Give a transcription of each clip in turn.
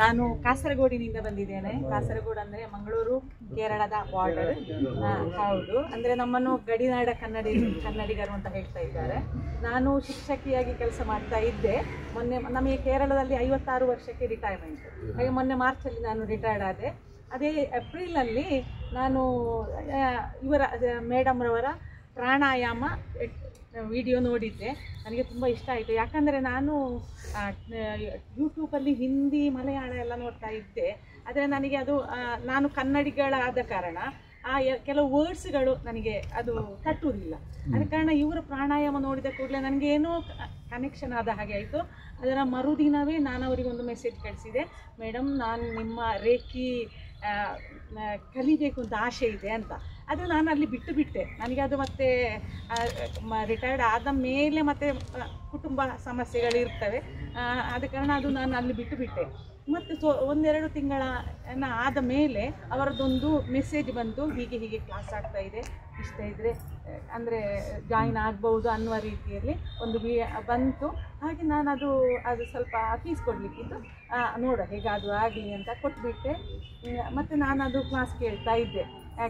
ನಾನು ಕಾಸರಗೋಡಿನಿಂದ ಬಂದಿದ್ದೇನೆ. ಕಾಸರಗೋಡು ಅಂದರೆ ಮಂಗಳೂರು ಕೇರಳದ ಬಾರ್ಡರ್. ಹೌದು, ಅಂದರೆ ನಮ್ಮನ್ನು ಗಡಿನಾಡ ಕನ್ನಡಿಗರು ಅಂತ ಹೇಳ್ತಾ ಇದ್ದಾರೆ. ನಾನು ಶಿಕ್ಷಕಿಯಾಗಿ ಕೆಲಸ ಮಾಡ್ತಾ ಇದ್ದೆ. ಮೊನ್ನೆ ನಮಗೆ ಕೇರಳದಲ್ಲಿ 56 ವರ್ಷಕ್ಕೆ ರಿಟೈರ್ಮೆಂಟ್. ಹಾಗೆ ಮೊನ್ನೆ ಮಾರ್ಚಲ್ಲಿ ನಾನು ರಿಟೈರ್ಡ್ ಆದೆ. ಅದೇ ಏಪ್ರಿಲಲ್ಲಿ ನಾನು ಇವರ ಮೇಡಮ್ರವರ ಪ್ರಾಣಾಯಾಮ ವಿಡಿಯೋ ನೋಡಿದ್ದೆ. ನನಗೆ ತುಂಬ ಇಷ್ಟ ಆಯಿತು. ಯಾಕಂದರೆ ನಾನು ಯೂಟ್ಯೂಬಲ್ಲಿ ಹಿಂದಿ ಮಲಯಾಳ ಎಲ್ಲ ನೋಡ್ತಾ ಇದ್ದೆ. ಆದರೆ ನನಗೆ ಅದು ನಾನು ಕನ್ನಡಿಗಳಾದ ಕಾರಣ ಕೆಲವು ವರ್ಡ್ಸ್ಗಳು ನನಗೆ ಅದು ತಟ್ಟುವುದಿಲ್ಲ. ಅದ ಕಾರಣ ಇವರ ಪ್ರಾಣಾಯಾಮ ನೋಡಿದ ಕೂಡಲೇ ನನಗೆ ಏನೋ ಕನೆಕ್ಷನ್ ಆದ ಹಾಗೆ ಆಯಿತು. ಅದರ ಮರುದಿನವೇ ನಾನು ಅವರಿಗೊಂದು ಮೆಸೇಜ್ ಕಳಿಸಿದೆ, ಮೇಡಮ್ ನಾನು ನಿಮ್ಮ ರೇಖಿ ಕಲಿಬೇಕು ಅಂತ ಆಸೆ ಇದೆ ಅಂತ. ಅದು ನಾನು ಅಲ್ಲಿ ಬಿಟ್ಟೆ. ನನಗೆ ಅದು ಮತ್ತೆ ರಿಟೈರ್ಡ್ ಆದ ಮೇಲೆ ಮತ್ತೆ ಕುಟುಂಬ ಸಮಸ್ಯೆಗಳು ಇರ್ತವೆ. ಆದ ಕಾರಣ ಅದು ನಾನು ಅಲ್ಲಿ ಬಿಟ್ಟೆ. ಮತ್ತು ಒಂದೆರಡು ತಿಂಗಳ ಆದ ಮೇಲೆ ಅವರದ್ದೊಂದು ಮೆಸೇಜ್ ಬಂತು, ಹೀಗೆ ಕ್ಲಾಸ್ ಆಗ್ತಾ ಇದೆ, ಇಷ್ಟ ಇದ್ದರೆ ಅಂದರೆ ಜಾಯಿನ್ ಆಗ್ಬೋದು ಅನ್ನುವ ರೀತಿಯಲ್ಲಿ ಒಂದು ಬಂತು. ಹಾಗೆ ನಾನು ಅದು ಸ್ವಲ್ಪ ಫೀಸ್ ಕೊಡಲಿಕ್ಕಿತ್ತು, ನೋಡ ಹೇಗಾದರೂ ಆಗಲಿ ಅಂತ ಕೊಟ್ಬಿಟ್ಟೆ. ಮತ್ತು ನಾನು ಅದು ಕ್ಲಾಸ್ ಕೇಳ್ತಾ ಇದ್ದೆ.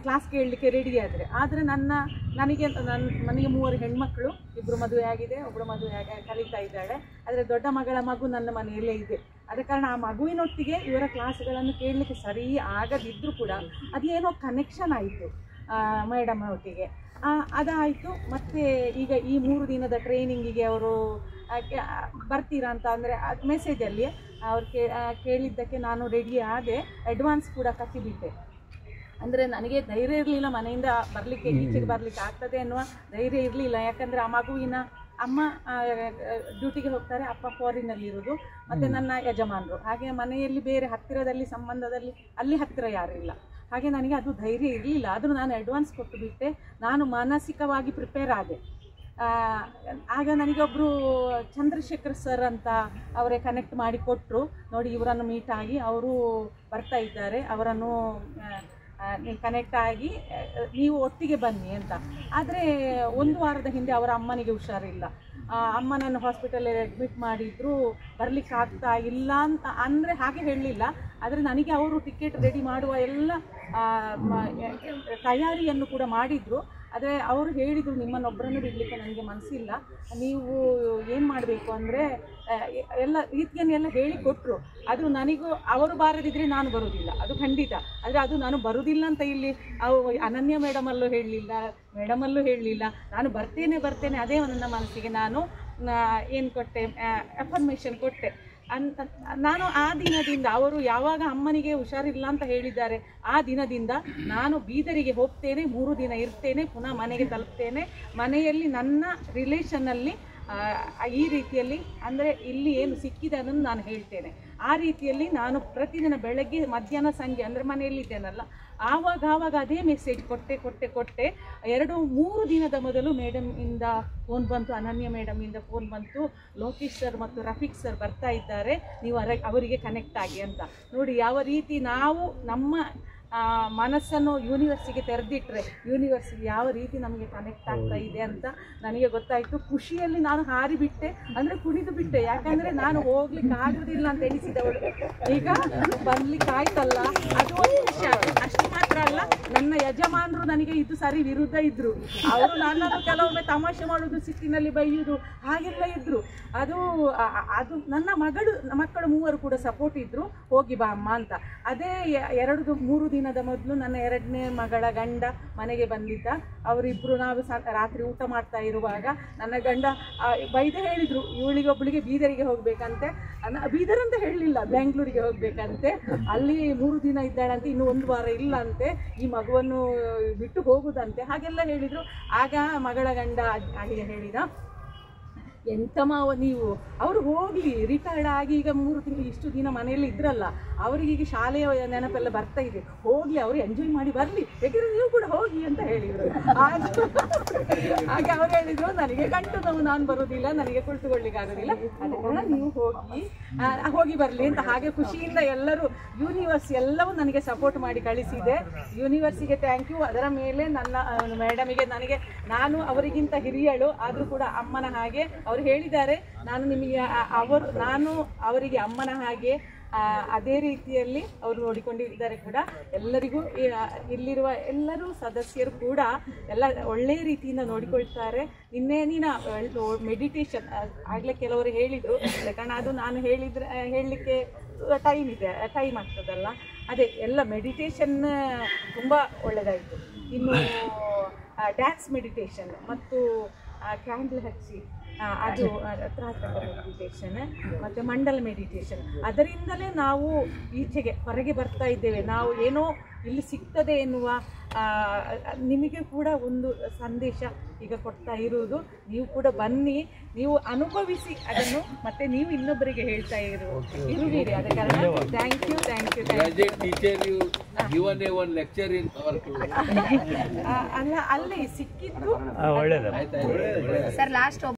ಕ್ಲಾಸ್ ಕೇಳಲಿಕ್ಕೆ ರೆಡಿ ಆದರೆ ನನಗೆ 3 ಹೆಣ್ಮಕ್ಳು, 2 ಮದುವೆ ಆಗಿದೆ, ಒಬ್ಬಳು ಮದುವೆ ಕಲಿತಾ ಇದ್ದಾಳೆ. ಆದರೆ ದೊಡ್ಡ ಮಗಳ ಮಗು ನನ್ನ ಮನೆಯಲ್ಲೇ ಇದೆ. ಆದ ಕಾರಣ ಆ ಮಗುವಿನೊಟ್ಟಿಗೆ ಇವರ ಕ್ಲಾಸ್ಗಳನ್ನು ಕೇಳಲಿಕ್ಕೆ ಸರಿ ಆಗದಿದ್ದರೂ ಕೂಡ ಅದೇನೋ ಕನೆಕ್ಷನ್ ಆಯಿತು ಮೇಡಮ್ ಒಟ್ಟಿಗೆ. ಅದಾಯಿತು. ಮತ್ತು ಈಗ ಈ 3 ದಿನದ ಟ್ರೈನಿಂಗಿಗೆ ಅವರು ಬರ್ತೀರಾ ಅಂತ ಅಂದರೆ ಮೆಸೇಜಲ್ಲಿ ಅವ್ರು ಕೇಳಿದ್ದಕ್ಕೆ ನಾನು ರೆಡಿ ಆದೆ. ಅಡ್ವಾನ್ಸ್ ಕೂಡ ಕಟ್ಟಿಬಿಟ್ಟೆ. ಅಂದರೆ ನನಗೆ ಧೈರ್ಯ ಇರಲಿಲ್ಲ ಮನೆಯಿಂದ ಬರಲಿಕ್ಕೆ, ಈಚೆಗೆ ಬರಲಿಕ್ಕೆ ಆಗ್ತದೆ ಅನ್ನುವ ಧೈರ್ಯ ಇರಲಿಲ್ಲ. ಯಾಕಂದರೆ ಆ ಮಗುವಿನ ಅಮ್ಮ ಡ್ಯೂಟಿಗೆ ಹೋಗ್ತಾರೆ, ಅಪ್ಪ ಫಾರಿನಲ್ಲಿರೋದು, ಮತ್ತು ನನ್ನ ಯಜಮಾನರು. ಹಾಗೆ ಮನೆಯಲ್ಲಿ ಬೇರೆ ಹತ್ತಿರದಲ್ಲಿ ಸಂಬಂಧದಲ್ಲಿ ಅಲ್ಲಿ ಹತ್ತಿರ ಯಾರೂ ಇಲ್ಲ. ಹಾಗೆ ನನಗೆ ಅದು ಧೈರ್ಯ ಇರಲಿಲ್ಲ. ಆದರೂ ನಾನು ಅಡ್ವಾನ್ಸ್ ಕೊಟ್ಟು ಬಿಟ್ಟೆ. ನಾನು ಮಾನಸಿಕವಾಗಿ ಪ್ರಿಪೇರ್ ಆದೆ. ಆಗ ನನಗೊಬ್ಬರು ಚಂದ್ರಶೇಖರ್ ಸರ್ ಅಂತ ಅವರೇ ಕನೆಕ್ಟ್ ಮಾಡಿ ಕೊಟ್ಟರು. ನೋಡಿ ಇವರನ್ನು ಮೀಟ್ ಆಗಿ ಅವರು ಬರ್ತಾ ಇದ್ದಾರೆ, ಅವರನ್ನು ಕನೆಕ್ಟ್ ಆಗಿ ನೀವು ಒಟ್ಟಿಗೆ ಬನ್ನಿ ಅಂತ. ಆದರೆ 1 ವಾರದ ಹಿಂದೆ ಅವರ ಅಮ್ಮನಿಗೆ ಹುಷಾರಿಲ್ಲ. ಅಮ್ಮನನ್ನು ಹಾಸ್ಪಿಟಲಲ್ಲಿ ಅಡ್ಮಿಟ್ ಮಾಡಿದ್ರು, ಬರಲಿಕ್ಕೆ ಆಗ್ತಾ ಇಲ್ಲ ಅಂತ ಅಂದರೆ ಹಾಗೆ ಹೇಳಲಿಲ್ಲ. ಆದರೆ ನನಗೆ ಅವರು ಟಿಕೆಟ್ ರೆಡಿ ಮಾಡುವ ಎಲ್ಲ ತಯಾರಿಯನ್ನು ಕೂಡ ಮಾಡಿದರು. ಆದರೆ ಅವರು ಹೇಳಿದರು, ನಿಮ್ಮನ್ನೊಬ್ಬರನ್ನು ಬಿಡಲಿಕ್ಕೆ ನನಗೆ ಮನಸ್ಸಿಲ್ಲ, ನೀವು ಏನು ಮಾಡಬೇಕು ಅಂದರೆ ಎಲ್ಲ ರೀತಿಯನ್ನೆಲ್ಲ ಹೇಳಿಕೊಟ್ರು. ಅದು ನನಗೂ ಅವರು ಬಾರದಿದ್ದರೆ ನಾನು ಬರೋದಿಲ್ಲ, ಅದು ಖಂಡಿತ. ಆದರೆ ಅದು ನಾನು ಬರೋದಿಲ್ಲ ಅಂತ ಇಲ್ಲಿ ಅನನ್ಯ ಮೇಡಮಲ್ಲೂ ಹೇಳಲಿಲ್ಲ, ಮೇಡಮಲ್ಲೂ ಹೇಳಲಿಲ್ಲ. ನಾನು ಬರ್ತೇನೆ. ಅದೇ ನನ್ನ ಮನಸ್ಸಿಗೆ ನಾನು ಏನು ಕೊಟ್ಟೆ, ಅಫರ್ಮೇಷನ್ ಕೊಟ್ಟೆ. ನಾನು ಆ ದಿನದಿಂದ ಅವರು ಯಾವಾಗ ಅಮ್ಮನಿಗೆ ಹುಷಾರಿಲ್ಲ ಅಂತ ಹೇಳಿದ್ದಾರೆ ಆ ದಿನದಿಂದ ನಾನು ಬೀದರಿಗೆ ಹೋಗ್ತೇನೆ, 3 ದಿನ ಇರ್ತೇನೆ, ಪುನಃ ಮನೆಗೆ ತಲುಪ್ತೇನೆ. ಮನೆಯಲ್ಲಿ ನನ್ನ ರಿಲೇಷನ್ನಲ್ಲಿ ಈ ರೀತಿಯಲ್ಲಿ ಅಂದರೆ ಇಲ್ಲಿ ಏನು ಸಿಕ್ಕಿದೆ ಅದನ್ನು ನಾನು ಹೇಳ್ತೇನೆ. ಆ ರೀತಿಯಲ್ಲಿ ನಾನು ಪ್ರತಿದಿನ ಬೆಳಗ್ಗೆ ಮಧ್ಯಾಹ್ನ ಸಂಜೆ ಅಂದರೆ ಮನೆಯಲ್ಲಿದ್ದೇನಲ್ಲ ಆವಾಗ ಅದೇ ಮೆಸೇಜ್ ಕೊಟ್ಟೆ. 2-3 ದಿನದ ಮೊದಲು ಮೇಡಮಿಂದ ಫೋನ್ ಬಂತು, ಅನನ್ಯ ಮೇಡಮಿಂದ ಫೋನ್ ಬಂತು, ಲೋಕೇಶ್ ಸರ್ ಮತ್ತು ರಫೀಕ್ ಸರ್ ಬರ್ತಾ ಇದ್ದಾರೆ, ನೀವು ಅವರಿಗೆ ಕನೆಕ್ಟ್ ಆಗಿ ಅಂತ. ನೋಡಿ ಯಾವ ರೀತಿ ನಾವು ನಮ್ಮ ಮನಸ್ಸನ್ನು ಯೂನಿವರ್ಸಿಗೆ ತೆರೆದಿಟ್ಟರೆ ಯೂನಿವರ್ಸಿಗೆ ಯಾವ ರೀತಿ ನಮಗೆ ಕನೆಕ್ಟ್ ಆಗ್ತಾ ಇದೆ ಅಂತ ನನಗೆ ಗೊತ್ತಾಯಿತು. ಖುಷಿಯಲ್ಲಿ ನಾನು ಹಾರಿಬಿಟ್ಟೆ, ಅಂದರೆ ಕುಣಿದು ಬಿಟ್ಟೆ. ಯಾಕಂದರೆ ನಾನು ಹೋಗ್ಲಿಕ್ಕೆ ಆಗೋದಿಲ್ಲ ಅಂತ ಎಣಿಸಿದವಳು ಈಗ ಬರ್ಲಿಕ್ಕೆ ಆಯ್ತಲ್ಲ, ಅದು ಒಂದು ವಿಷಯ. ಅಷ್ಟು ಮಾತ್ರ ಅಲ್ಲ, ನನ್ನ ಯಜಮಾನರು ನನಗೆ ಇದು ಸರಿ ವಿರುದ್ಧ ಇದ್ದರು. ಅವರು ನನ್ನನ್ನು ಕೆಲವೊಮ್ಮೆ ತಮಾಷೆ ಮಾಡೋದು, ಸಿಟ್ಟಿನಲ್ಲಿ ಬೈಯೋದು ಹಾಗೆಲ್ಲ ಇದ್ದರು. ಅದು ನನ್ನ ಮಕ್ಕಳು 3 ಕೂಡ ಸಪೋರ್ಟ್ ಇದ್ದರು, ಹೋಗಿ ಬಾ ಅಮ್ಮ ಅಂತ. ಅದೇ 2-3 ದಿನದ ಮೊದಲು ನನ್ನ 2ನೇ ಮಗಳ ಗಂಡ ಮನೆಗೆ ಬಂದಿದ್ದ. ಅವರಿಬ್ಬರು ನಾವು ರಾತ್ರಿ ಊಟ ಮಾಡ್ತಾ ಇರುವಾಗ ನನ್ನ ಗಂಡ ಬೈದೆ ಹೇಳಿದರು, ಇವಳಿಗೊಬ್ಬಳಿಗೆ ಬೀದರಿಗೆ ಹೋಗಬೇಕಂತೆ. ಬೀದರ್ ಅಂತ ಹೇಳಲಿಲ್ಲ, ಬೆಂಗಳೂರಿಗೆ ಹೋಗಬೇಕಂತೆ. ಅಲ್ಲಿ 3 ದಿನ ಇದ್ದಾಳಂತೆ, ಇನ್ನು 1 ವಾರ ಇಲ್ಲ ಅಂತೆ, ಈ ಮಗುವನ್ನು ಬಿಟ್ಟು ಹೋಗುದಂತೆ, ಹಾಗೆಲ್ಲ ಹೇಳಿದರು. ಆಗ ಮಗಳ ಗಂಡ ಅಡಿಗೆ ಹೇಳಿದ, ಎಂತ ಮಾವ ನೀವು, ಅವರು ಹೋಗಲಿ, ರಿಟೈರ್ಡ್ ಆಗಿ ಈಗ 3 ತಿಂಗಳು ಇಷ್ಟು ದಿನ ಮನೆಯಲ್ಲಿ ಇದ್ರಲ್ಲ, ಅವರಿಗೀಗ ಶಾಲೆಯ ನೆನಪೆಲ್ಲ ಬರ್ತಾ ಇದೆ, ಹೋಗಲಿ, ಅವರು ಎಂಜಾಯ್ ಮಾಡಿ ಬರಲಿ, ಬೇಕಿದ್ರೆ ನೀವು ಕೂಡ ಹೋಗಿ ಅಂತ ಹೇಳಿದರು. ಹಾಗೆ ಅವ್ರು ಹೇಳಿದರು, ನನಗೆ ಗಂಟು ನೋವು, ನಾನು ಬರೋದಿಲ್ಲ, ನನಗೆ ಕುಳಿತುಕೊಳ್ಳಿಕ್ಕೆ ಆಗೋದಿಲ್ಲ, ಅದಕ್ಕೆ ನೀವು ಹೋಗಿ ಬರಲಿ ಅಂತ. ಹಾಗೆ ಖುಷಿಯಿಂದ ಎಲ್ಲರೂ ಯೂನಿವರ್ಸ್ ಎಲ್ಲವೂ ನನಗೆ ಸಪೋರ್ಟ್ ಮಾಡಿ ಕಳಿಸಿದೆ. ಯೂನಿವರ್ಸಿಗೆ ಥ್ಯಾಂಕ್ ಯು. ಅದರ ಮೇಲೆ ನನ್ನ ಮೇಡಮಿಗೆ ನಾನು ಅವರಿಗಿಂತ ಹಿರಿಯಳು, ಆದರೂ ಕೂಡ ಅಮ್ಮನ ಹಾಗೆ ಅವರು ಹೇಳಿದ್ದಾರೆ, ನಾನು ಅವರಿಗೆ ಅಮ್ಮನ ಹಾಗೆ ಅದೇ ರೀತಿಯಲ್ಲಿ ಅವರು ನೋಡಿಕೊಂಡಿದ್ದಾರೆ ಕೂಡ. ಎಲ್ಲರಿಗೂ ಇಲ್ಲಿರುವ ಎಲ್ಲರೂ ಸದಸ್ಯರು ಕೂಡ ಎಲ್ಲ ಒಳ್ಳೆಯ ರೀತಿಯಿಂದ ನೋಡಿಕೊಳ್ತಾರೆ. ನಿನ್ನೆ ಮೆಡಿಟೇಷನ್ ಆಗಲೇ ಕೆಲವರು ಹೇಳಿದರು, ಕಾರಣ ಅದು ನಾನು ಹೇಳಲಿಕ್ಕೆ ಟೈಮ್ ಆಗ್ತದಲ್ಲ, ಅದೇ ಎಲ್ಲ ಮೆಡಿಟೇಷನ್ ತುಂಬ ಒಳ್ಳೆಯದಾಯಿತು. ಇನ್ನು ಡ್ಯಾನ್ಸ್ ಮೆಡಿಟೇಷನ್ ಮತ್ತು ಕ್ಯಾಂಡಲ್ ಹಚ್ಚಿ ಅದು ತ್ರಾಟಕ ಮೆಡಿಟೇಷನ್ ಮತ್ತು ಮಂಡಲ ಮೆಡಿಟೇಷನ್, ಅದರಿಂದಲೇ ನಾವು ಈಚೆಗೆ ಹೊರಗೆ ಬರ್ತಾ ಇದ್ದೇವೆ. ನಾವು ಏನೋ ಇಲ್ಲಿ ಸಿಗ್ತದೆ ಎನ್ನುವ ನಿಮಗೆ ಕೂಡ ಒಂದು ಸಂದೇಶ ಈಗ ಕೊಡ್ತಾ ಇರುವುದು. ನೀವು ಕೂಡ ಬನ್ನಿ, ನೀವು ಅನುಭವಿಸಿ ಅದನ್ನು, ಮತ್ತೆ ನೀವು ಇನ್ನೊಬ್ಬರಿಗೆ ಹೇಳ್ತಾ ಇರುವಿರಿ. ಅದ ಕಾರಣ ಥ್ಯಾಂಕ್ ಯು. ಅಲ್ಲ, ಅಲ್ಲೇ ಸಿಕ್ಕಿದ್ದು.